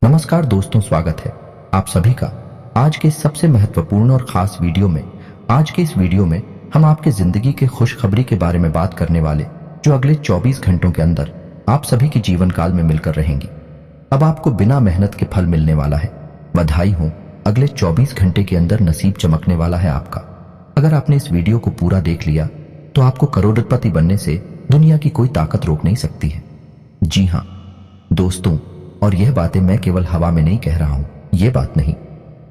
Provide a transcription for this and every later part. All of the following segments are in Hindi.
नमस्कार दोस्तों, स्वागत है आप सभी का आज के इस सबसे महत्वपूर्ण और खास वीडियो में। आज के इस वीडियो में हम आपके जिंदगी के खुशखबरी के बारे में बात करने वाले, जो अगले 24 घंटों के अंदर आप सभी के जीवन काल में मिलकर रहेंगी। अब आपको बिना मेहनत के फल मिलने वाला है। बधाई हो, अगले 24 घंटे के अंदर नसीब चमकने वाला है आपका। अगर आपने इस वीडियो को पूरा देख लिया तो आपको करोड़पति बनने से दुनिया की कोई ताकत रोक नहीं सकती है। जी हाँ दोस्तों, और यह बातें मैं केवल हवा में नहीं कह रहा हूं। यह बात नहीं,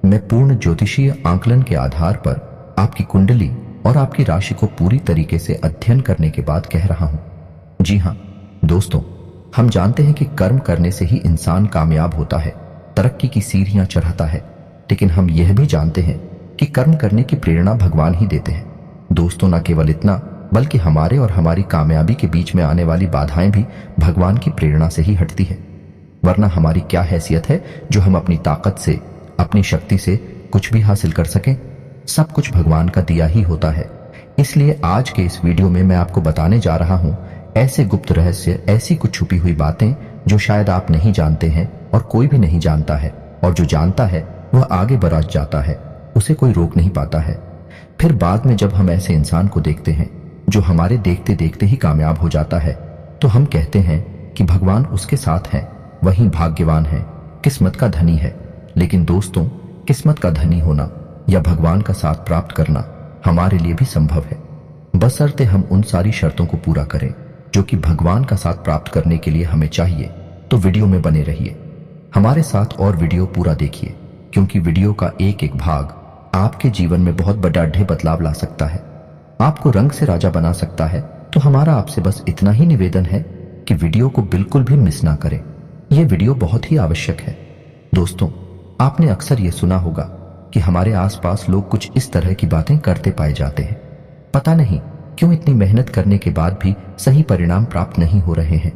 मैं पूर्ण ज्योतिषीय आंकलन के आधार पर आपकी कुंडली और आपकी राशि को पूरी तरीके से अध्ययन करने के बाद कह रहा हूं। जी हां दोस्तों, हम जानते हैं कि कर्म करने से ही इंसान कामयाब होता है, तरक्की की सीढ़ियां चढ़ता है। लेकिन हम यह भी जानते हैं कि कर्म करने की प्रेरणा भगवान ही देते हैं। दोस्तों, न केवल इतना, बल्कि हमारे और हमारी कामयाबी के बीच में आने वाली बाधाएं भी भगवान की प्रेरणा से ही हटती है। वरना हमारी क्या हैसियत है जो हम अपनी ताकत से, अपनी शक्ति से कुछ भी हासिल कर सकें। सब कुछ भगवान का दिया ही होता है। इसलिए आज के इस वीडियो में मैं आपको बताने जा रहा हूं ऐसे गुप्त रहस्य, ऐसी कुछ छुपी हुई बातें जो शायद आप नहीं जानते हैं और कोई भी नहीं जानता है, और जो जानता है वह आगे बढ़ जाता है, उसे कोई रोक नहीं पाता है। फिर बाद में जब हम ऐसे इंसान को देखते हैं जो हमारे देखते देखते ही कामयाब हो जाता है, तो हम कहते हैं कि भगवान उसके साथ है, वही भाग्यवान है, किस्मत का धनी है। लेकिन दोस्तों, किस्मत का धनी होना या भगवान का साथ प्राप्त करना हमारे लिए भी संभव है, बशर्ते हम उन सारी शर्तों को पूरा करें जो कि भगवान का साथ प्राप्त करने के लिए हमें चाहिए। तो वीडियो में बने रहिए, हमारे साथ और वीडियो पूरा देखिए, क्योंकि वीडियो का एक एक भाग आपके जीवन में बहुत बड़ा बदलाव ला सकता है, आपको रंग से राजा बना सकता है। तो हमारा आपसे बस इतना ही निवेदन है कि वीडियो को बिल्कुल भी मिस ना करें। यह वीडियो बहुत ही आवश्यक है। दोस्तों, आपने अक्सर यह सुना होगा कि हमारे आसपास लोग कुछ इस तरह की बातें करते पाए जाते हैं। पता नहीं क्यों इतनी मेहनत करने के बाद भी सही परिणाम प्राप्त नहीं हो रहे हैं।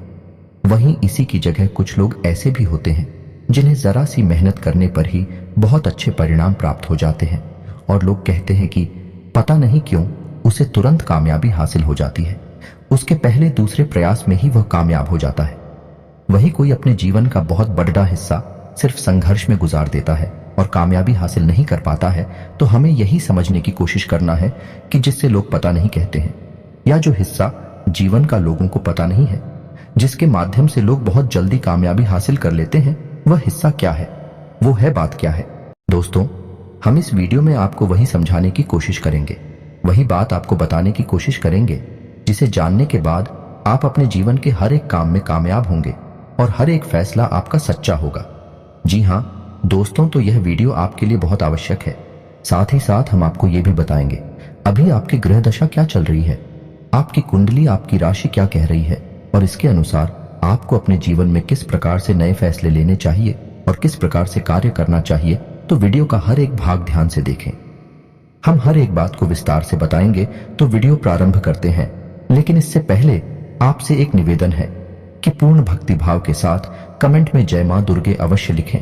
वहीं इसी की जगह कुछ लोग ऐसे भी होते हैं जिन्हें जरा सी मेहनत करने पर ही बहुत अच्छे परिणाम प्राप्त हो जाते हैं, और लोग कहते हैं कि पता नहीं क्यों उसे तुरंत कामयाबी हासिल हो जाती है, उसके पहले दूसरे प्रयास में ही वह कामयाब हो जाता है। वही कोई अपने जीवन का बहुत बड़ा हिस्सा सिर्फ संघर्ष में गुजार देता है और कामयाबी हासिल नहीं कर पाता है। तो हमें यही समझने की कोशिश करना है कि जिससे लोग पता नहीं कहते हैं, या जो हिस्सा जीवन का लोगों को पता नहीं है, जिसके माध्यम से लोग बहुत जल्दी कामयाबी हासिल कर लेते हैं, वह हिस्सा क्या है, वो है बात क्या है। दोस्तों, हम इस वीडियो में आपको वही समझाने की कोशिश करेंगे, वही बात आपको बताने की कोशिश करेंगे जिसे जानने के बाद आप अपने जीवन के हर एक काम में कामयाब होंगे और हर एक फैसला आपका सच्चा होगा। जी हाँ दोस्तों, तो यह वीडियो आपके लिए बहुत आवश्यक है। साथ ही साथ हम आपको यह भी बताएंगे अभी आपकी ग्रह दशा क्या चल रही है, आपकी कुंडली, आपकी राशि क्या कह रही है, और इसके अनुसार आपको अपने जीवन में किस प्रकार से नए फैसले लेने चाहिए और किस प्रकार से कार्य करना चाहिए। तो वीडियो का हर एक भाग ध्यान से देखें। हम हर एक बात को विस्तार से बताएंगे, तो वीडियो प्रारंभ करते हैं। लेकिन इससे पहले आपसे एक निवेदन है कि पूर्ण भक्ति भाव के साथ कमेंट में जय मां दुर्गे अवश्य लिखें।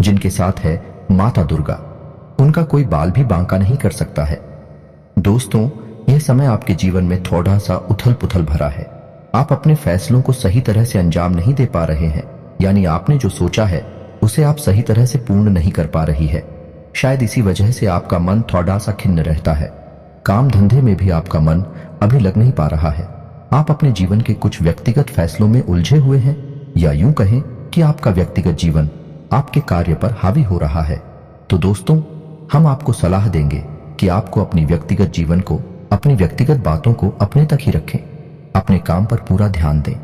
जिनके साथ है माता दुर्गा, उनका कोई बाल भी बांका नहीं कर सकता है। दोस्तों, यह समय आपके जीवन में थोड़ा सा उथल पुथल भरा है। आप अपने फैसलों को सही तरह से अंजाम नहीं दे पा रहे हैं, यानी आपने जो सोचा है उसे आप सही तरह से पूर्ण नहीं कर पा रही है। शायद इसी वजह से आपका मन थोड़ा सा खिन्न रहता है। काम धंधे में भी आपका मन अभी लग नहीं पा रहा है। आप अपने जीवन के कुछ व्यक्तिगत फैसलों में उलझे हुए हैं, या यूं कहें कि आपका व्यक्तिगत जीवन आपके कार्य पर हावी हो रहा है। तो दोस्तों, हम आपको सलाह देंगे कि आपको अपनी व्यक्तिगत जीवन को, अपनी व्यक्तिगत बातों को अपने तक ही रखें, अपने काम पर पूरा ध्यान दें,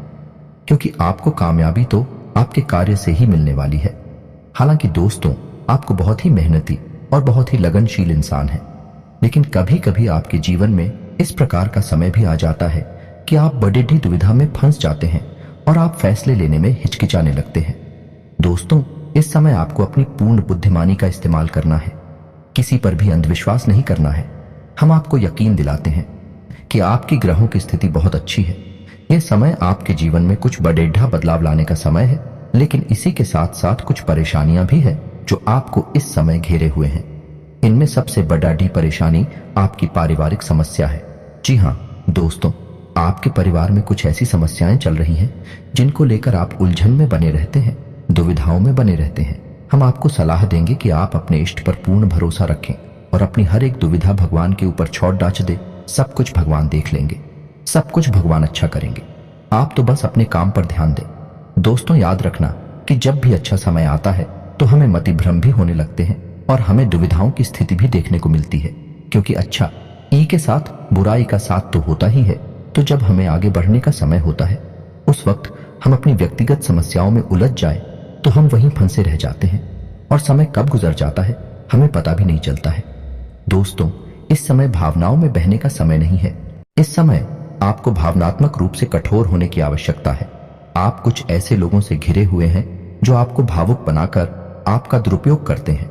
क्योंकि आपको कामयाबी तो आपके कार्य से ही मिलने वाली है। हालांकि दोस्तों, आपको बहुत ही मेहनती और बहुत ही लगनशील इंसान है, लेकिन कभी कभी आपके जीवन में इस प्रकार का समय भी आ जाता है कि आप बड़ी दुविधा में फंस जाते हैं और आप फैसले लेने में हिचकिचाने लगते हैं। दोस्तों, इस समय आपको अपनी पूर्ण बुद्धिमानी का इस्तेमाल करना है, किसी पर भी अंधविश्वास नहीं करना है। हम आपको यकीन दिलाते हैं कि आपकी ग्रहों की स्थिति बहुत अच्छी है। यह समय आपके जीवन में कुछ बड़ेढ़ा बदलाव लाने का समय है, लेकिन इसी के साथ साथ कुछ परेशानियां भी है जो आपको इस समय घेरे हुए हैं। इनमें सबसे बड़ी परेशानी आपकी पारिवारिक समस्या है। जी हाँ दोस्तों, आपके परिवार में कुछ ऐसी समस्याएं चल रही हैं जिनको लेकर आप उलझन में बने रहते हैं। दुविधाओं में बने रहते हैं। हम आपको सलाह देंगे कि आप अपने इष्ट पर पूर्ण भरोसा रखें और अपनी हर एक दुविधा भगवान के ऊपर छोड़ डाच दे। सब कुछ भगवान देख लेंगे, सब कुछ भगवान अच्छा करेंगे। आप तो बस अपने काम पर ध्यान दें। दोस्तों, याद रखना कि जब भी अच्छा समय आता है तो हमें मतिभ्रम भी होने लगते हैं और हमें दुविधाओं की स्थिति भी देखने को मिलती है, क्योंकि अच्छा ई के साथ बुराई का साथ तो होता ही है। तो जब हमें आगे बढ़ने का समय होता है, उस वक्त हम अपनी व्यक्तिगत समस्याओं में उलझ जाए तो हम वहीं फंसे रह जाते हैं और समय कब गुजर जाता है हमें पता भी नहीं चलता है। दोस्तों, इस समय भावनाओं में बहने का समय नहीं है। इस समय आपको भावनात्मक रूप से कठोर होने की आवश्यकता है। आप कुछ ऐसे लोगों से घिरे हुए हैं जो आपको भावुक बनाकर आपका दुरुपयोग करते हैं।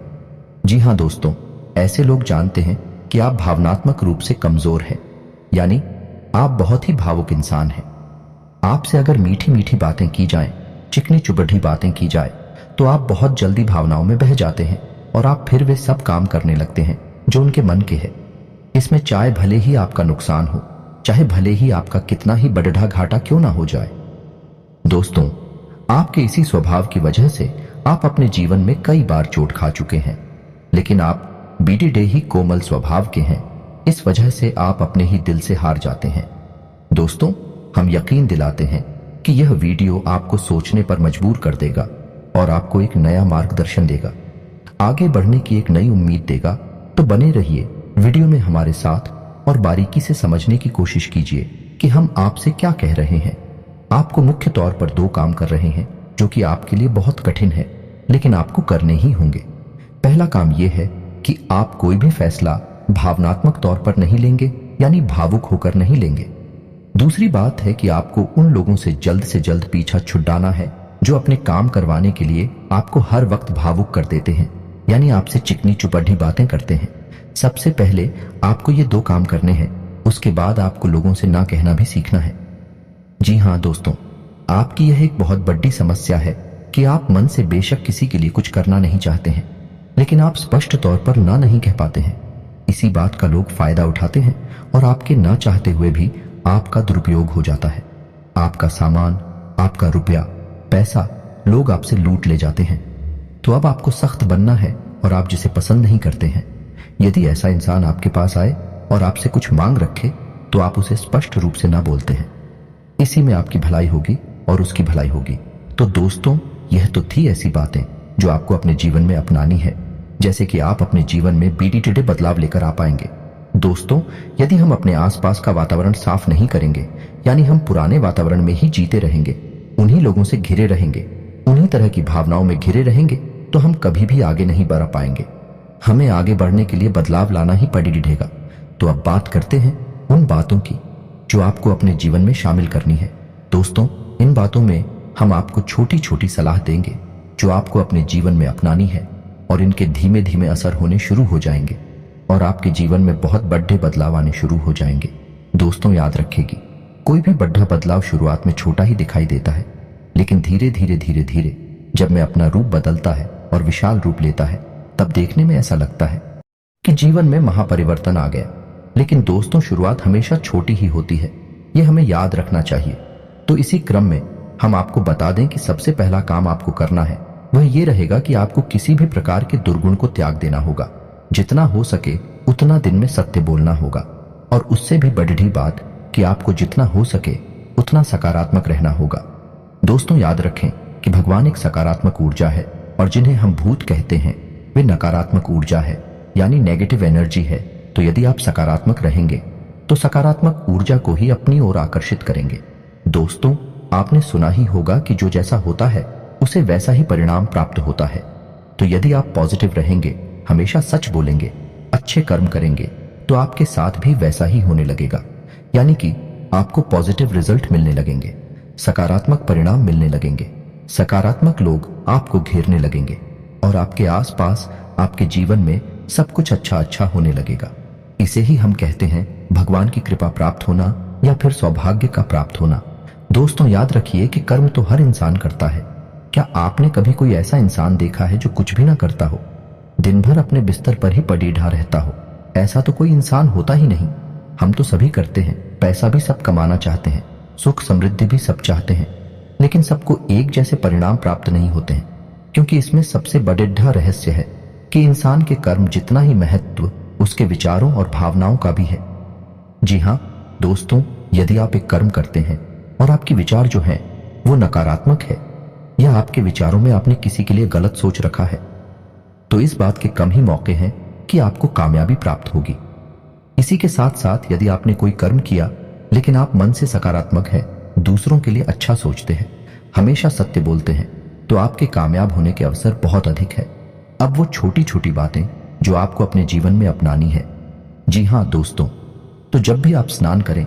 जी हाँ दोस्तों, ऐसे लोग जानते हैं कि आप भावनात्मक रूप से कमजोर हैं, यानी आप बहुत ही भावुक इंसान हैं। आपसे अगर मीठी मीठी बातें की जाएं, चिकनी चुभड़ी बातें की जाए तो आप बहुत जल्दी भावनाओं में बह जाते हैं और आप फिर वे सब काम करने लगते हैं जो उनके मन के है। इसमें चाहे भले ही आपका नुकसान हो, चाहे भले ही आपका कितना ही बड़ा घाटा क्यों ना हो जाए। दोस्तों, आपके इसी स्वभाव की वजह से आप अपने जीवन में कई बार चोट खा चुके हैं, लेकिन आप बीडी ही कोमल स्वभाव के हैं। इस वजह से आप अपने ही दिल से हार जाते हैं। दोस्तों, हम यकीन दिलाते हैं कि यह वीडियो आपको सोचने पर मजबूर कर देगा और आपको एक नया मार्गदर्शन देगा, आगे बढ़ने की एक नई उम्मीद देगा। तो बने रहिए वीडियो में हमारे साथ और बारीकी से समझने की कोशिश कीजिए कि हम आपसे क्या कह रहे हैं। आपको मुख्य तौर पर दो काम कर रहे हैं जो कि आपके लिए बहुत कठिन है, लेकिन आपको करने ही होंगे। पहला काम यह है कि आप कोई भी फैसला भावनात्मक तौर पर नहीं लेंगे, यानी भावुक होकर नहीं लेंगे। दूसरी बात है कि आपको उन लोगों से जल्द पीछा छुड़ाना है जो अपने काम करवाने के लिए आपको हर वक्त भावुक कर देते हैं, यानी आपसे चिकनी चुपड़ी बातें करते हैं। सबसे पहले आपको ये दो काम करने हैं, उसके बाद आपको लोगों से ना कहना भी सीखना है। जी हाँ दोस्तों, आपकी यह एक बहुत बड़ी समस्या है कि आप मन से बेशक किसी के लिए कुछ करना नहीं चाहते हैं, लेकिन आप स्पष्ट तौर पर ना नहीं कह पाते हैं। इसी बात का लोग फायदा उठाते हैं और आपके ना चाहते हुए भी आपका दुरुपयोग हो जाता है। आपका सामान, आपका रुपया, पैसा लोग आपसे लूट ले जाते हैं। तो अब आपको सख्त बनना है और आप जिसे पसंद नहीं करते हैं, यदि ऐसा इंसान आपके पास आए और आपसे कुछ मांग रखे तो आप उसे स्पष्ट रूप से ना बोलते हैं। इसी में आपकी भलाई होगी और उसकी भलाई होगी। तो दोस्तों, यह तो थी ऐसी बातें जो आपको अपने जीवन में अपनानी है, जैसे कि आप अपने जीवन में बीडी बदलाव लेकर आ पाएंगे। दोस्तों, यदि हम अपने आसपास का वातावरण साफ नहीं करेंगे, यानी हम पुराने वातावरण में ही जीते रहेंगे, उन्हीं लोगों से घिरे रहेंगे, उन्हीं तरह की भावनाओं में घिरे रहेंगे, तो हम कभी भी आगे नहीं बढ़ पाएंगे। हमें आगे बढ़ने के लिए बदलाव लाना ही पड़ेगा। तो अब बात करते हैं उन बातों की जो आपको अपने जीवन में शामिल करनी है। दोस्तों, इन बातों में हम आपको छोटी छोटी सलाह देंगे जो आपको अपने जीवन में अपनानी है और इनके धीमे धीमे असर होने शुरू हो जाएंगे और आपके जीवन में बहुत बड़े बदलाव आने शुरू हो जाएंगे। दोस्तों, याद रखेगी, कोई भी बड़ा बदलाव शुरुआत में छोटा ही दिखाई देता है, लेकिन धीरे धीरे जब में अपना रूप बदलता है और विशाल रूप लेता है, तब देखने में ऐसा लगता है कि जीवन में महापरिवर्तन आ गया। लेकिन दोस्तों, शुरुआत हमेशा छोटी ही होती है, यह हमें याद रखना चाहिए। तो इसी क्रम में हम आपको बता दें कि सबसे पहला काम आपको करना है वह ये रहेगा कि आपको किसी भी प्रकार के दुर्गुण को त्याग देना होगा। जितना हो सके उतना दिन में सत्य बोलना होगा, और उससे भी बड़ी बात कि आपको जितना हो सके उतना सकारात्मक रहना होगा। दोस्तों, याद रखें कि भगवान एक सकारात्मक ऊर्जा है और जिन्हें हम भूत कहते हैं वे नकारात्मक ऊर्जा है, यानी नेगेटिव एनर्जी है। तो यदि आप सकारात्मक रहेंगे तो सकारात्मक ऊर्जा को ही अपनी ओर आकर्षित करेंगे। दोस्तों, आपने सुना ही होगा कि जो जैसा होता है उसे वैसा ही परिणाम प्राप्त होता है। तो यदि आप पॉजिटिव रहेंगे, हमेशा सच बोलेंगे, अच्छे कर्म करेंगे, तो आपके साथ भी वैसा ही होने लगेगा, यानी कि आपको पॉजिटिव रिजल्ट मिलने लगेंगे, सकारात्मक परिणाम मिलने लगेंगे, सकारात्मक लोग आपको घेरने लगेंगे और आपके आसपास आपके जीवन में सब कुछ अच्छा होने लगेगा। इसे ही हम कहते हैं भगवान की कृपा प्राप्त होना या फिर सौभाग्य का प्राप्त होना। दोस्तों, याद रखिए कि कर्म तो हर इंसान करता है। क्या आपने कभी कोई ऐसा इंसान देखा है जो कुछ भी ना करता हो, दिन भर अपने बिस्तर पर ही पड़ीढ़ा रहता हो? ऐसा तो कोई इंसान होता ही नहीं। हम तो सभी करते हैं, पैसा भी सब कमाना चाहते हैं, सुख समृद्धि भी सब चाहते हैं, लेकिन सबको एक जैसे परिणाम प्राप्त नहीं होते हैं, क्योंकि इसमें सबसे बड़ा रहस्य है कि इंसान के कर्म जितना ही महत्व उसके विचारों और भावनाओं का भी है। जी हाँ दोस्तों, यदि आप एक कर्म करते हैं और आपके विचार जो हैं वो नकारात्मक है या आपके विचारों में आपने किसी के लिए गलत सोच रखा है, तो इस बात के कम ही मौके हैं कि आपको कामयाबी प्राप्त होगी। इसी के साथ साथ यदि आपने कोई कर्म किया लेकिन आप मन से सकारात्मक है, दूसरों के लिए अच्छा सोचते हैं, हमेशा सत्य बोलते हैं, तो आपके कामयाब होने के अवसर बहुत अधिक है। अब वो छोटी छोटी बातें जो आपको अपने जीवन में अपनानी है। जी हाँ दोस्तों, तो जब भी आप स्नान करें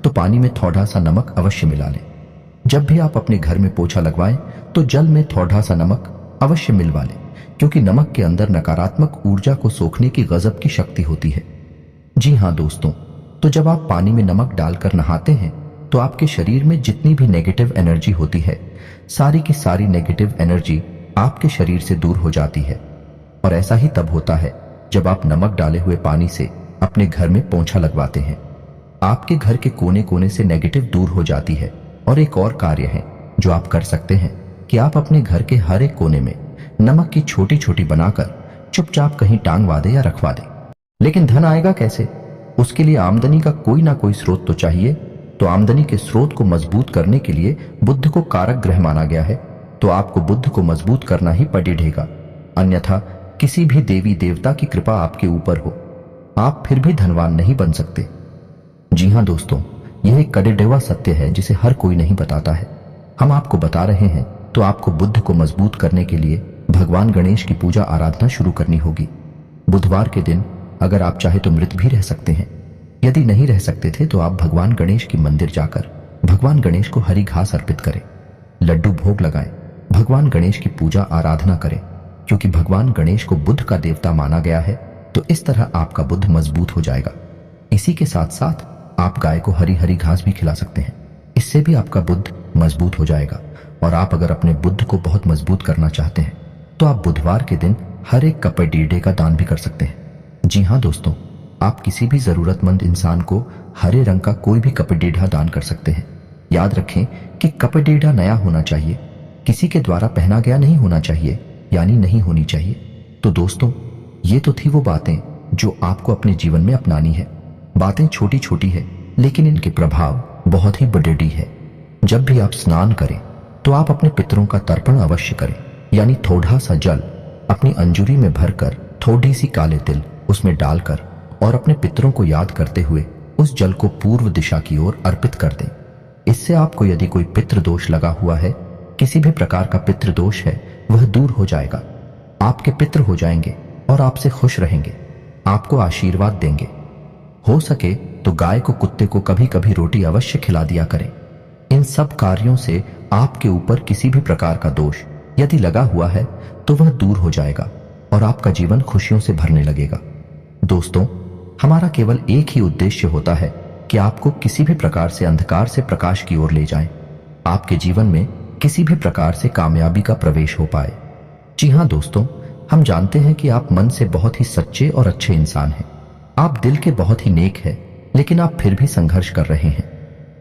तो पानी में थोड़ा सा नमक अवश्य मिला लें। जब भी आप अपने घर में पोछा लगवाएं तो जल में थोड़ा सा नमक अवश्य मिलवा लें, क्योंकि नमक के अंदर नकारात्मक ऊर्जा को सोखने की गजब की शक्ति होती है। जी हाँ दोस्तों, तो जब आप पानी में नमक डालकर नहाते हैं तो आपके शरीर में जितनी भी नेगेटिव एनर्जी होती है, सारी की सारी नेगेटिव एनर्जी आपके शरीर से दूर हो जाती है। और ऐसा ही तब होता है जब आप नमक डाले हुए पानी से अपने घर में पोंछा लगवाते हैं। आपके घर के कोने कोने से नेगेटिव दूर हो जाती है। और एक और कार्य है जो आप कर सकते हैं कि आप अपने घर के हर एक कोने में नमक की छोटी छोटी बनाकर चुपचाप कहीं टांगवा दे या रखवा दे। लेकिन धन आएगा कैसे? उसके लिए आमदनी का कोई ना कोई स्रोत तो चाहिए। तो आमदनी के स्रोत को मजबूत करने के लिए बुध को कारक ग्रह माना गया है, तो आपको बुध को मजबूत करना ही पड़ेगा, अन्यथा किसी भी देवी देवता की कृपा आपके ऊपर हो, आप फिर भी धनवान नहीं बन सकते। जी हाँ दोस्तों, यह एक कड़वा सत्य है जिसे हर कोई नहीं बताता है। हम आपको बता रहे हैं। तो आपको बुध को मजबूत करने के लिए भगवान गणेश की पूजा आराधना शुरू करनी होगी। बुधवार के दिन अगर आप चाहे तो मृत भी रह सकते हैं। यदि नहीं रह सकते थे तो आप भगवान गणेश के मंदिर जाकर भगवान गणेश को हरी घास अर्पित करें, लड्डू भोग लगाएं, भगवान गणेश की पूजा आराधना करें, क्योंकि भगवान गणेश को बुध का देवता माना गया है। तो इस तरह आपका बुध मजबूत हो जाएगा। इसी के साथ साथ आप गाय को हरी हरी घास भी खिला सकते हैं, इससे भी आपका बुध मजबूत हो जाएगा। और आप अगर अपने बुध को बहुत मजबूत करना चाहते हैं तो आप बुधवार के दिन हर एक कपड़े का दान भी कर सकते हैं। जी हाँ दोस्तों, आप किसी भी जरूरतमंद इंसान को हरे रंग का कोई भी कपड़ेढ़ा दान कर सकते हैं। याद रखें कि कपड़ेढ़ा नया होना चाहिए, किसी के द्वारा पहना गया नहीं होना चाहिए, यानी नहीं होनी चाहिए। तो दोस्तों, ये तो थी वो बातें जो आपको अपने जीवन में अपनानी है। बातें छोटी छोटी है लेकिन इनके प्रभाव बहुत ही बड़े है। जब भी आप स्नान करें तो आप अपने पितरों का तर्पण अवश्य करें, यानी थोड़ा सा जल अपनी अंजुरी में भरकर थोड़ी सी काले तिल उसमें डालकर और अपने पितरों को याद करते हुए उस जल को पूर्व दिशा की ओर अर्पित कर दें। इससे आपको यदि कोई पितृ दोष लगा हुआ है, किसी भी प्रकार का पितृ दोष है, वह दूर हो जाएगा। आपके पितृ हो जाएंगे और आपसे खुश रहेंगे, आपको आशीर्वाद देंगे। हो सके तो गाय को कुत्ते को कभी कभी रोटी अवश्य खिला दिया करें। इन सब कार्यों से आपके ऊपर किसी भी प्रकार का दोष यदि लगा हुआ है तो वह दूर हो जाएगा और आपका जीवन खुशियों से भरने लगेगा। दोस्तों, हमारा केवल एक ही उद्देश्य होता है कि आपको किसी भी प्रकार से अंधकार से प्रकाश की ओर ले जाएं, आपके जीवन में किसी भी प्रकार से कामयाबी का प्रवेश हो पाए। जी हाँ दोस्तों, हम जानते हैं कि आप मन से बहुत ही सच्चे और अच्छे इंसान हैं। आप दिल के बहुत ही नेक हैं, लेकिन आप फिर भी संघर्ष कर रहे हैं,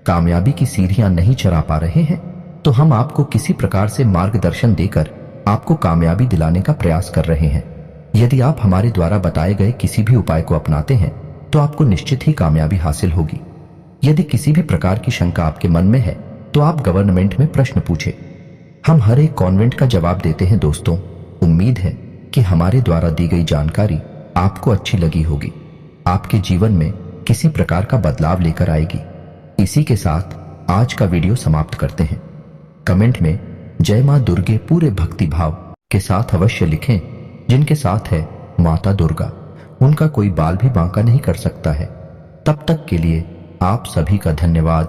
कामयाबी की सीढ़ियां नहीं चढ़ा पा रहे हैं। तो हम आपको किसी प्रकार से मार्गदर्शन देकर आपको कामयाबी दिलाने का प्रयास कर रहे हैं। यदि आप हमारे द्वारा बताए गए किसी भी उपाय को अपनाते हैं तो आपको निश्चित ही कामयाबी हासिल होगी। यदि किसी भी प्रकार की शंका आपके मन में है तो आप गवर्नमेंट में प्रश्न पूछें। हम हर एक कॉन्वेंट का जवाब देते हैं। दोस्तों, उम्मीद है कि हमारे द्वारा दी गई जानकारी आपको अच्छी लगी होगी, आपके जीवन में किसी प्रकार का बदलाव लेकर आएगी। इसी के साथ आज का वीडियो समाप्त करते हैं। कमेंट में जय मां दुर्गे पूरे भक्ति भाव के साथ अवश्य लिखें। जिनके साथ है माता दुर्गा, उनका कोई बाल भी बांका नहीं कर सकता है। तब तक के लिए आप सभी का धन्यवाद।